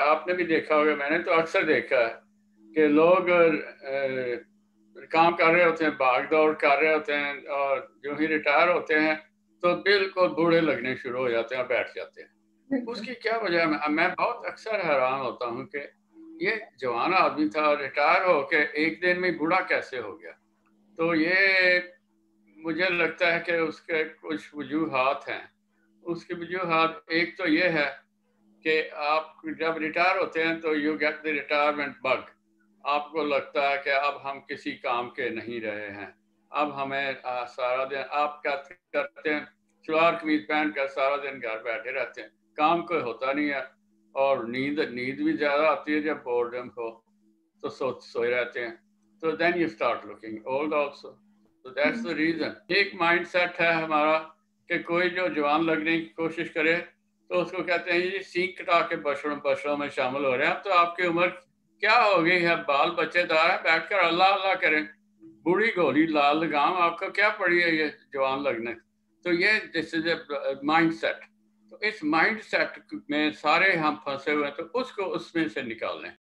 आपने भी देखा होगा, मैंने तो अक्सर देखा है कि लोग काम कर रहे होते हैं, भाग दौड़ कर रहे होते हैं, और जो ही रिटायर होते हैं तो बिल्कुल बूढ़े लगने शुरू हो जाते हैं और बैठ जाते हैं। उसकी क्या वजह है? मैं बहुत अक्सर हैरान होता हूँ कि ये जवान आदमी था, रिटायर होके एक दिन में बूढ़ा कैसे हो गया। तो ये मुझे लगता है कि उसके कुछ वजूहात हैं। उसकी वजूहात एक तो ये है कि आप जब रिटायर होते हैं तो you get the retirement bug. आपको लगता है कि अब हम किसी काम के नहीं रहे हैं, अब हमें सारा दिन आप क्या करते हैं, सलवार कमीज पहन कर सारा दिन घर बैठे रहते हैं, काम कोई होता नहीं है, और नींद नींद भी ज़्यादा आती है जब बोर्डम हो, तो सोए रहते हैं। तो then you start looking old also. तो दैट्स द रीज़न। एक माइंड सेट है हमारा कि कोई जो जवान लगने की कोशिश करे तो उसको कहते हैं जी सीख कटा के बछड़ों बछड़ों में शामिल हो रहे हैं। तो आपकी उम्र क्या हो गई है, बाल बच्चेदार है, बैठकर अल्लाह अल्लाह करें, बूढ़ी गोली लाल लगाम, आपको क्या पड़ी है ये जवान लगने। तो ये this is a mind set. तो इस माइंड सेट में सारे हम फंसे हुए हैं, तो उसको उसमें से निकालें।